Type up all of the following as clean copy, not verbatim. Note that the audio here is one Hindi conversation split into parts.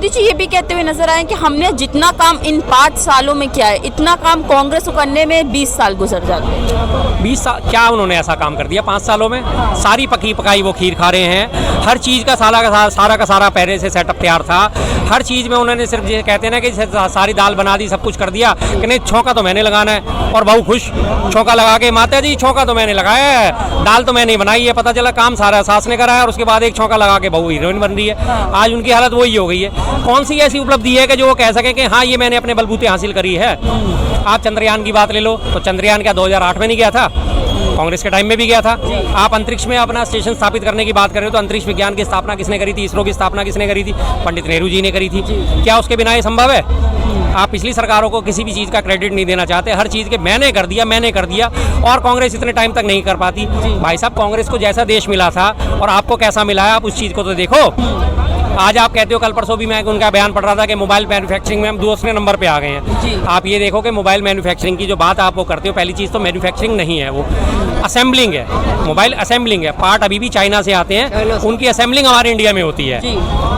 मोदी जी ये भी कहते हुए नजर आए कि हमने जितना काम इन 5 सालों में किया है, इतना काम कांग्रेस को करने में 20 साल गुजर जाते हैं। 20 साल क्या उन्होंने ऐसा काम कर दिया 5 सालों में? सारी पकी पकाई वो खीर खा रहे हैं। हर चीज़ का सारा का सारा पहले से सेटअप तैयार था। हर चीज़ में उन्होंने सिर्फ ये कहते हैं ना कि सारी दाल बना दी, सब कुछ कर दिया कि नहीं छौंका तो मैंने लगाना है, और बहू खुश छौंका लगा के माता जी छौंका तो मैंने लगाया है, दाल तो मैंने बनाई है। पता चला काम सारा सास ने कराया और उसके बाद एक छौंका लगा के बहू हीरोइन बन रही है। आज उनकी हालत वही हो गई है। कौन सी ऐसी उपलब्धि है कि जो वो कह सके कि हाँ ये मैंने अपने बलबूते हासिल करी है? आप चंद्रयान की बात ले लो तो चंद्रयान क्या 2008 में नहीं गया था? कांग्रेस के टाइम में भी गया था। आप अंतरिक्ष में अपना स्टेशन स्थापित करने की बात कर रहे हो तो अंतरिक्ष विज्ञान की स्थापना किसने करी थी? इसरो की स्थापना किसने करी थी? पंडित नेहरू जी ने करी थी। क्या उसके बिना ये संभव है? आप पिछली सरकारों को किसी भी चीज़ का क्रेडिट नहीं देना चाहते। हर चीज़ के मैंने कर दिया और कांग्रेस इतने टाइम तक नहीं कर पाती। भाई साहब कांग्रेस को जैसा देश मिला था और आपको कैसा मिला है, आप उस चीज़ को तो देखो। आज आप कहते हो, कल परसों भी मैं उनका बयान पढ़ रहा था कि मोबाइल मैन्युफैक्चरिंग में हम दूसरे नंबर पे आ गए हैं। आप ये देखो कि मोबाइल मैन्युफैक्चरिंग की जो बात आप वो करते हो, पहली चीज़ तो मैन्युफैक्चरिंग नहीं है, वो असेंबलिंग है। मोबाइल असेंबलिंग है, पार्ट अभी भी चाइना से आते हैं, उनकी असेंबलिंग हमारे इंडिया में होती है।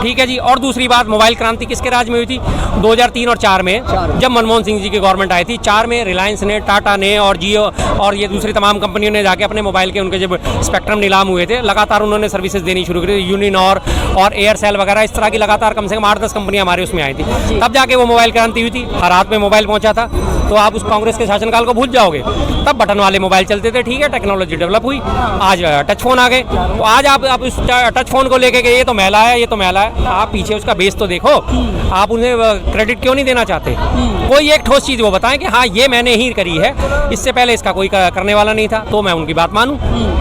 ठीक है जी। और दूसरी बात, मोबाइल क्रांति किसके राज में हुई थी? 2003 और 4 में जब मनमोहन सिंह जी की गवर्नमेंट आई थी। 4 में रिलायंस ने, टाटा ने और जियो और ये दूसरी तमाम कंपनियों ने जाके अपने मोबाइल के उनके जब स्पेक्ट्रम नीलाम हुए थे, लगातार उन्होंने सर्विसेज देनी शुरू करी। यूनिनॉर और एयरसेल वगैरह इस तरह की लगातार कम से कम 8-10 कंपनियां हमारे उसमें आई थी। तब जाके वो मोबाइल क्रांति हुई थी, हर हाथ में मोबाइल पहुंचा था। तो आप उस कांग्रेस के शासनकाल को भूल जाओगे? तब बटन वाले मोबाइल चलते थे, ठीक है, टेक्नोलॉजी डेवलप हुई, आज टच फोन आ गए। तो आज आप उस टच फोन को लेके ये तो मैला है, ये तो मैला है, आप पीछे उसका बेस तो देखो। आप उन्हें क्रेडिट क्यों नहीं देना चाहते? कोई एक ठोस चीज़ वो बताएं कि हाँ ये मैंने ही करी है, इससे पहले इसका कोई करने वाला नहीं था, तो मैं उनकी बात मानूं।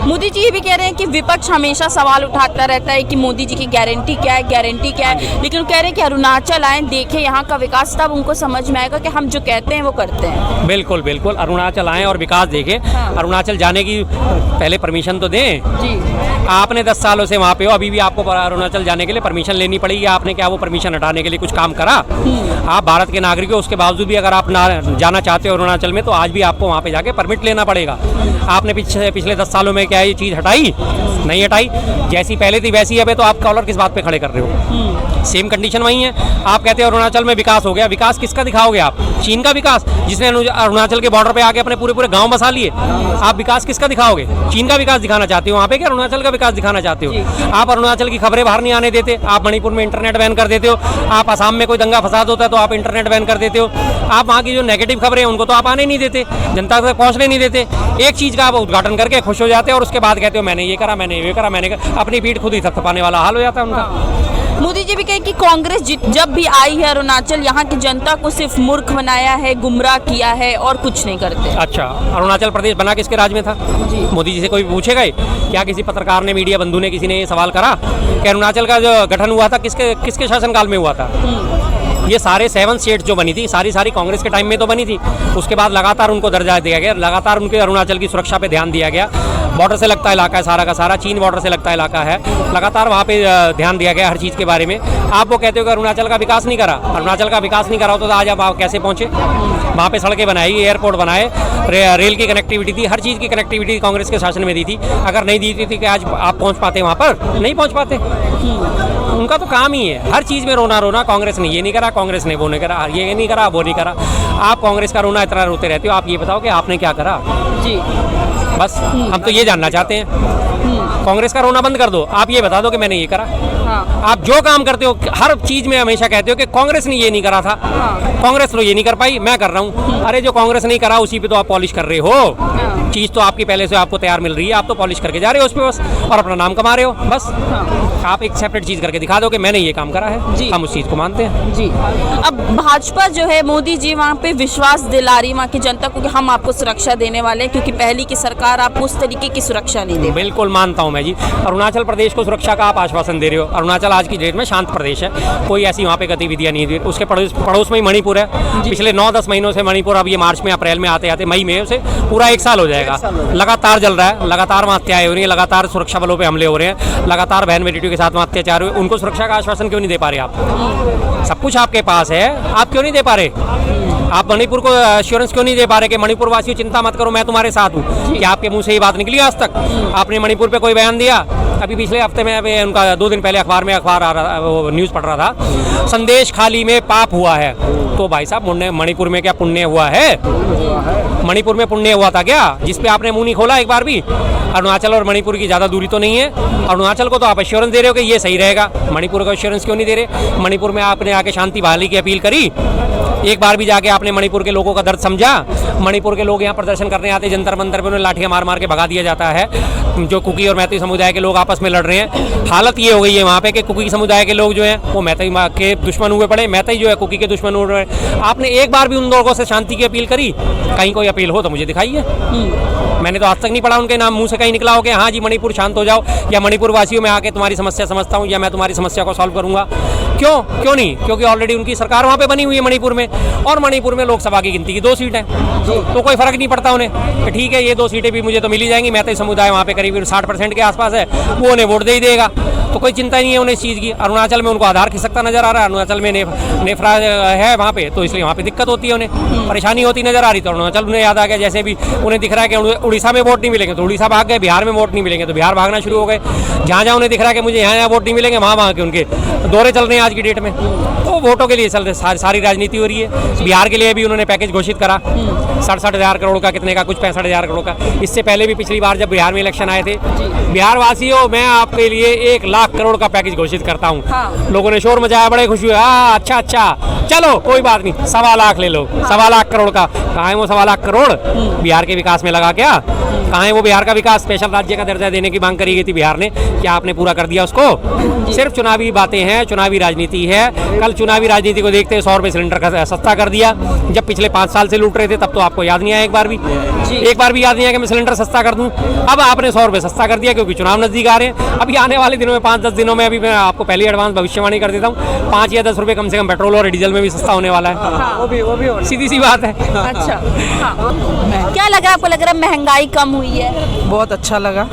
मोदी जी ये भी कह रहे हैं कि विपक्ष हमेशा सवाल उठाता रहता है कि मोदी जी की गारंटी क्या है, गारंटी क्या है, लेकिन वो कह रहे हैं कि अरुणाचल आए, देखें यहाँ का विकास, तब उनको समझ में आएगा कि हम जो कहते हैं वो करते हैं। बिल्कुल बिल्कुल, अरुणाचल आए और विकास देखें। हाँ। अरुणाचल जाने की पहले परमिशन तो दें जी। आपने 10 सालों से वहाँ पे हो, अभी भी आपको अरुणाचल जाने के लिए परमिशन लेनी पड़ेगी। आपने क्या वो परमिशन हटाने के लिए कुछ काम करा? आप भारत के नागरिक हो, उसके बावजूद भी अगर आप ना जाना चाहते हो अरुणाचल में, तो आज भी आपको वहाँ पे जाके परमिट लेना पड़ेगा। आपने पिछले 10 सालों में क्या ये चीज़ हटाई? नहीं हटाई। जैसी पहले थी वैसी है, तो आप कॉलर किस बात पे खड़े कर रहे हो? सेम कंडीशन वही है। आप कहते हो अरुणाचल में विकास हो गया, विकास किसका दिखाओगे आप? चीन का विकास, जिसने अरुणाचल के बॉर्डर पे आके अपने पूरे गांव बसा लिए। आप विकास किसका दिखाओगे? चीन का विकास दिखाना चाहते हो वहाँ पे, कि अरुणाचल का विकास दिखाना चाहते हो? आप अरुणाचल की खबरें बाहर नहीं आने देते, आप मणिपुर में इंटरनेट बैन कर देते हो, आप असम में कोई दंगा फसाद होता है तो आप इंटरनेट बैन कर देते हो, आप वहाँ की जो नेगेटिव खबरें हैं उनको तो आप आने नहीं देते, जनता तक पहुँचने नहीं देते। एक चीज़ का आप उद्घाटन करके खुश हो जाते हैं और उसके बाद कहते हो मैंने ये करा, मैंने ये करा, मैंने करा। अपनी पीठ खुद ही थपथपाने वाला हाल हो जाता है उनका। मोदी जी भी कहे कि कांग्रेस जब भी आई है अरुणाचल, यहाँ की जनता को सिर्फ मूर्ख बनाया है, गुमराह किया है और कुछ नहीं करते। अच्छा, अरुणाचल प्रदेश बना किसके राज में था? मोदी जी से कोई पूछेगा? क्या किसी पत्रकार ने, मीडिया बंधु ने, किसी ने ये सवाल करा कि अरुणाचल का जो गठन हुआ था किसके शासनकाल में हुआ था? ये सारे 7 स्टेट जो बनी थी सारी कांग्रेस के टाइम में तो बनी थी। उसके बाद लगातार उनको दर्जा दिया गया, लगातार उनके अरुणाचल की सुरक्षा पे ध्यान दिया गया। बॉर्डर से लगता इलाका है सारा का सारा, चीन बॉर्डर से लगता इलाका है, लगातार वहाँ पे ध्यान दिया गया हर चीज़ के बारे में। आप वो कहते हो कि अरुणाचल का विकास नहीं करा, अरुणाचल का विकास नहीं करा होता तो आज आप कैसे पहुँचे? वहाँ पे सड़कें बनाई, एयरपोर्ट बनाए, रेल की कनेक्टिविटी थी, हर चीज़ की कनेक्टिविटी कांग्रेस के शासन में दी थी। अगर नहीं दी थी कि आज आप पहुँच पाते वहाँ पर? नहीं पहुँच पाते। उनका तो काम ही है हर चीज़ में रोना। कांग्रेस ने ये नहीं करा, कांग्रेस ने वो नहीं करा, ये नहीं करा, वो नहीं करा। आप कांग्रेस का रोना इतना रोते रहते हो, आप ये बताओ कि आपने क्या करा जी? बस हम तो ये जानना चाहते हैं। कांग्रेस का रोना बंद कर दो, आप ये बता दो कि मैंने ये करा। हाँ। आप जो काम करते हो हर चीज में हमेशा कहते हो कि कांग्रेस ने ये नहीं करा था। हाँ। कांग्रेस तो ये नहीं कर पाई, मैं कर रहा हूँ। अरे जो कांग्रेस नहीं करा उसी पे तो आप पॉलिश कर रहे हो। हाँ। चीज तो आपकी पहले से आपको तैयार मिल रही है, आप तो पॉलिश करके जा रहे हो उस पे बस, और अपना नाम कमा रहे हो बस। हाँ। आप एक सेपरेट चीज करके दिखा दो कि मैंने ये काम करा है, हम उस चीज को मानते हैं जी। अब भाजपा जो है, मोदी जी वहाँ पे विश्वास दिला रही वहाँ की जनता को कि हम आपको सुरक्षा देने वाले हैं, क्योंकि पहली की सरकार आपको उस तरीके की सुरक्षा नहीं दे। बिल्कुल मानता हूँ मैं जी। अरुणाचल प्रदेश को सुरक्षा का आप आश्वासन दे रहे हो। अरुणाचल आज की डेट में शांत प्रदेश है, कोई ऐसी वहाँ पे गतिविधियाँ नहीं थी। उसके पड़ोस में ही मणिपुर है। पिछले 9-10 महीनों से मणिपुर, अब ये मार्च में अप्रैल में आते आते मई में से पूरा 1 साल हो जाएगा, लगातार जल रहा है, लगातार वहाँ हत्याएं हो रही हैं, लगातार सुरक्षा बलों पे हमले हो रहे हैं, लगातार बहन बेटियों के साथ वहाँ अत्याचार हुए। उनको सुरक्षा का आश्वासन क्यों नहीं दे पा रहे आप? सब कुछ आपके पास है, आप क्यों नहीं दे पा रहे? आप मणिपुर को एश्योरेंस क्यों नहीं दे पा रहे कि मणिपुर वासियों चिंता मत करो, मैं तुम्हारे साथ हूँ? क्या आपके मुंह से ये बात निकली आज तक? आपने मणिपुर पे कोई बयान दिया? अभी पिछले हफ्ते में अभी उनका 2 दिन पहले अखबार आ रहा, वो न्यूज़ पढ़ रहा था, संदेश खाली में पाप हुआ है। तो भाई साहब मणिपुर में क्या पुण्य हुआ है? मणिपुर में पुण्य हुआ था क्या, जिस पे आपने मुंह नहीं खोला एक बार भी? अरुणाचल और मणिपुर की ज़्यादा दूरी तो नहीं है। अरुणाचल को तो आप एश्योरेंस दे रहे हो कि ये सही रहेगा, मणिपुर को एश्योरेंस क्यों नहीं दे रहे? मणिपुर में आपने आके शांति बहाली की अपील करी, एक बार भी जाके आपने मणिपुर के लोगों का दर्द समझा? मणिपुर के लोग यहाँ प्रदर्शन करने आते, जंतर मंतर पे उन्हें लाठियाँ मार मार के भगा दिया जाता है। जो कुकी और मैती समुदाय के लोग आपस में लड़ रहे हैं, हालत ये हो गई है वहाँ पे कि कुकी समुदाय के लोग जो हैं वो मैती के दुश्मन हुए पड़े, मैती जो है कुकी के दुश्मन हुए पड़े। आपने एक बार भी उन लोगों से शांति की अपील करी? कहीं कोई अपील हो तो मुझे दिखाइए। मैंने तो आज तक नहीं पढ़ा उनके नाम मुंह से कहीं निकला हो कि हाँ जी मणिपुर शांत हो जाओ, या मणिपुर वासियों में आके तुम्हारी समस्या समझता हूँ, या मैं तुम्हारी समस्या को सॉल्व करूँगा। क्यों नहीं? क्योंकि ऑलरेडी उनकी सरकार वहाँ पे बनी हुई है मणिपुर में, और मणिपुर में लोकसभा की गिनती की 2 सीट हैं, तो कोई फर्क नहीं पड़ता उन्हें कि ठीक है ये 2 सीटें भी मुझे तो मिल ही जाएंगी, मैती समुदाय वहाँ पे करीब 60% के आसपास है, वो उन्हें वोट दे ही देगा, तो कोई चिंता नहीं है उन्हें इस चीज़ की। अरुणाचल में उनको आधार खिसकता नजर आ रहा है, अरुणाचल में नेफ्रा है वहाँ पे, तो इसलिए वहाँ पे दिक्कत होती है, उन्हें परेशानी होती नजर आ रही। तो अरुणाचल उन्हें याद आ गया, जैसे भी उन्हें दिख रहा है कि उड़ीसा में वोट नहीं मिलेंगे तो उड़ीसा भाग गए, बिहार में वोट नहीं मिलेंगे तो बिहार भागना शुरू हो गए। जहाँ जहाँ उन्हें दिख रहा है कि मुझे यहाँ वोट नहीं मिलेंगे, वहाँ के उनके दौरे चल रहे हैं आज की डेट में, तो वोटों के लिए चल रहे, सारी राजनीति हो रही है। बिहार के लिए भी उन्होंने पैकेज घोषित करा 67,000 करोड़ का, कितने का, कुछ 65,000 करोड़ का। इससे पहले भी पिछली बार जब बिहार में इलेक्शन आए थे, बिहार वासियों मैं आपके लिए 1 लाख करोड़ का पैकेज घोषित करता हूँ। हाँ। लोगों ने शोर मचाया, बड़े खुशी हुए, अच्छा चलो कोई बात नहीं, 1.25 लाख ले लो, 1.25 लाख करोड़ का। कहाँ है वो 1.25 लाख करोड़? बिहार के विकास में लगा क्या? कहाँ है वो बिहार का विकास? स्पेशल राज्य का दर्जा देने की मांग करी गई थी बिहार ने, क्या आपने पूरा कर दिया उसको? सिर्फ चुनावी बातें हैं, चुनावी राजनीति है। कल चुनावी राजनीति को देखते 100 रुपये सिलेंडर का सस्ता कर दिया, जब पिछले 5 साल से लूट रहे थे तब तो आपको याद नहीं आया, एक बार भी याद नहीं आया कि मैं सिलेंडर सस्ता कर दूं। अब आपने 100 रुपये सस्ता कर दिया क्योंकि चुनाव नजदीक आ रहे हैं। अभी आने वाले दिनों में 5-10 दिनों में, अभी मैं आपको पहले एडवांस भविष्यवाणी कर देता हूँ, 5 या 10 रुपये कम से कम पेट्रोल और डीजल में भी सस्ता होने वाला है। हाँ। वो भी सीधी सी बात है। अच्छा, हाँ। क्या लगा आपको? लग रहा है महंगाई कम हुई है? बहुत अच्छा लगा।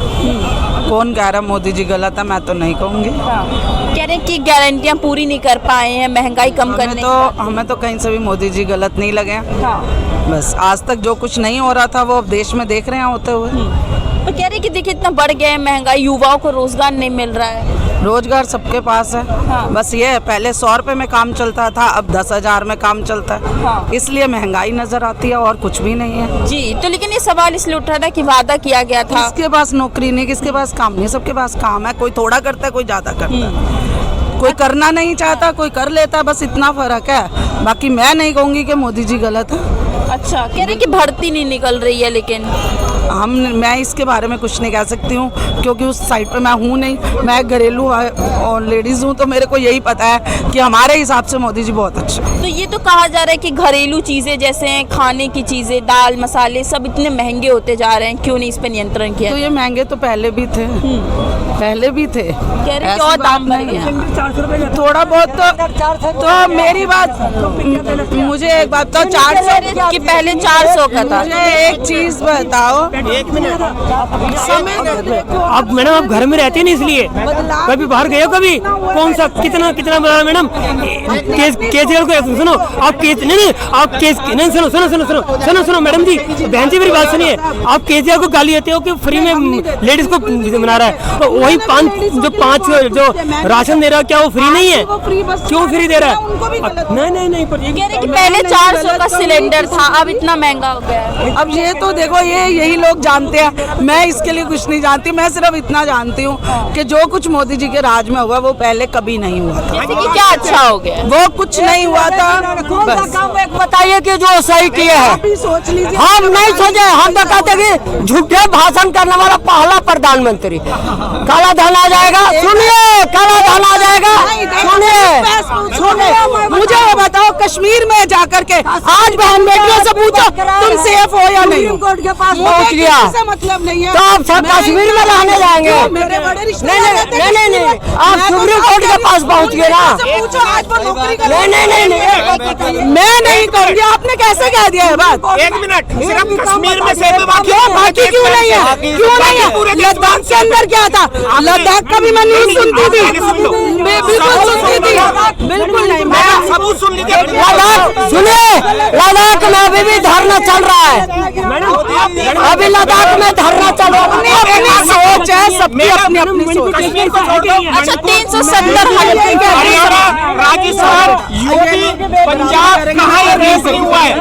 कौन कह रहा मोदी जी गलत है? मैं तो नहीं कहूँगी। कह रहे हैं कि गारंटियाँ पूरी नहीं कर पाए हैं महंगाई कम करने। हमें तो कहीं से भी मोदी जी गलत नहीं लगे। हाँ। बस आज तक जो कुछ नहीं हो रहा था वो अब देश में देख रहे हैं होते हुए। तो कह रहे हैं कि देखिए इतना बढ़ गया है महंगाई, युवाओं को रोजगार नहीं मिल रहा है। रोजगार सबके पास है। हाँ। बस ये पहले 100 रुपये में काम चलता था, अब 10,000 में काम चलता है। हाँ। इसलिए महंगाई नजर आती है और कुछ भी नहीं है जी। तो लेकिन ये सवाल इसलिए उठ रहा था कि वादा किया गया था, किसके पास नौकरी नहीं, किसके पास काम नहीं, सबके पास काम है। कोई थोड़ा करता है, कोई ज्यादा करता है, कोई करना नहीं चाहता, कोई कर लेता है, बस इतना फर्क है। बाकी मैं नहीं कहूँगी कि मोदी जी गलत है। अच्छा, कह रहे हैं कि भर्ती नहीं निकल रही है, लेकिन मैं इसके बारे में कुछ नहीं कह सकती हूँ क्योंकि उस साइड पे मैं हूँ नहीं। मैं घरेलू और लेडीज़ हूँ, तो मेरे को यही पता है कि हमारे हिसाब से मोदी जी बहुत अच्छे। तो ये तो कहा जा रहा है कि घरेलू चीज़ें जैसे खाने की चीज़ें, दाल मसाले सब इतने महंगे होते जा रहे हैं, क्यों नहीं इस पर नियंत्रण किया? तो ये महंगे तो पहले भी थे, पहले भी थे। कह रहे क्यों दाम बढ़ गया? थोड़ा बहुत तो मेरी बात, मुझे एक बात तो 400 कि पहले 400 का था। मुझे एक चीज बताओ, एक मिनट। अब मैडम आप घर में रहते नहीं, इसलिए कभी बाहर गए हो? कभी कौन सा कितना बता मैडम? केजरीवाल को सुनो आप, नहीं आप नहीं, सुनो मैडम जी, बहन जी मेरी बात सुनिए। आप केजरीवाल को गाली देते हो कि फ्री में लेडीज को बना रहा है, तो वही 5 जो राशन दे रहा है क्या वो फ्री नहीं है? क्यों फ्री दे रहा है? नहीं पहले 400 का सिलेंडर था, अब इतना महंगा हो गया है। अब ये तो देखो यही लोग जानते हैं, मैं इसके लिए कुछ नहीं जानती। मैं सिर्फ इतना जानती हूँ कि जो कुछ मोदी जी के राज में हुआ वो पहले कभी नहीं हुआ था। जैसे कि क्या अच्छा हो गया? वो कुछ नहीं हुआ था। बताइए कि जो सही किया है। सोच लीजिए, हम नहीं सोचे, हम तो कहते कि झूठे भाषण करने वाला पहला प्रधानमंत्री, काला धन आ जाएगा। सुनिए, काला धन आ जाएगा। सुनिए, मुझे ये बताओ, कश्मीर में जाकर के आज बहन बेटियों से पूछो तुम सेफ हो या नहीं? कोर्ट के पास पहुंच गया, मतलब नहीं है तो आप सब कश्मीर में रहने जाएंगे? मेरे बड़े नहीं, आप सुप्रीम कोर्ट के पास पहुंच गए ना। पूछो आज वो नौकरी कर। नहीं, मैं नहीं कहूँगी। आपने कैसे कह दिया है बात? एक मिनट, सिर्फ कश्मीर में से बाकी क्यों नहीं है? क्यों नहीं है? लद्दाख के अंदर क्या था? लद्दाख का भी मैं न्यूज़ सुनती थी, बिल्कुल सुनती थी, बिल्कुल नहीं। मैं सबूत सुन लीजिए। लद्दाख सुनिए, लद्दाख लद्दाख में अभी भी धरना चल रहा है, अभी लद्दाख में धरना चल रहा है। अपनी सोच है, सबकी अपनी अपनी सोच। अच्छा 370 हरियाणा, राजस्थान, यूपी, पंजाब, कहाँ ये रेप नहीं हुआ है?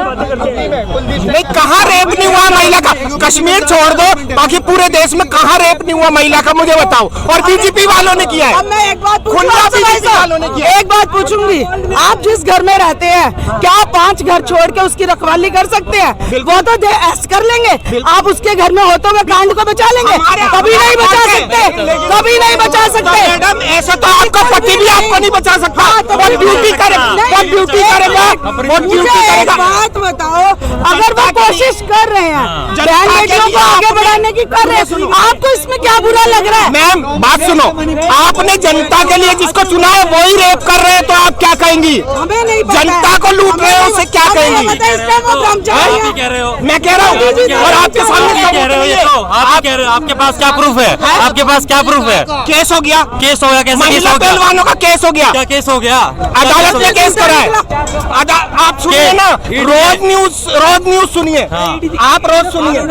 नहीं, कहाँ रेप नहीं हुआ महिला का? कश्मीर छोड़ दो, बाकी पूरे देश में कहाँ रेप नहीं हुआ महिला का, मुझे बताओ। और बीजेपी वालों ने किया है। अब मैं एक बात खुला बीजेपी वालों ने किया है। एक बात पूछूंगी, आप जिस घर में रहते हैं क्या 5 घर छोड़ के उसकी रखवाली कर सकते हैं? वो तो ऐसा कर लेंगे, आप उसके घर में होते हुए कांड को बचा लेंगे? कभी नहीं बचा सकते, कभी नहीं बचा सकते। मैडम ऐसा तो आपका पति भी आपको नहीं बचा सकता। वो ड्यूटी करेगा, वो ड्यूटी करेगा, वो ड्यूटी मुझे एक करेगा। बात बताओ, अगर वो कोशिश कर रहे हैं बहन बेटियों को आगे बढ़ाने की, कर रहे हैं, आपको इसमें क्या बुरा लग रहा है? मैम बात सुनो, आपने जनता के लिए जिसको चुना है वही रेप कर रहे हैं, तो आप क्या कहेंगी? हमें नहीं पता है। जनता को लूट रहे हो, उसे क्या कहेंगी? मैं कह रहा हूँ और आपके सामने कह रहे हो ये तो आप कह रहे हो, आपके पास क्या प्रूफ है? आपके पास क्या प्रूफ है? केस हो गया, केस हो गया, कैसे केस महिला हो गया? पहलवानों का केस हो गया, क्या केस हो गया? अदालत ने केस करा है। आप सुनिए ना, रोज न्यूज सुनिए, आप रोज सुनिए।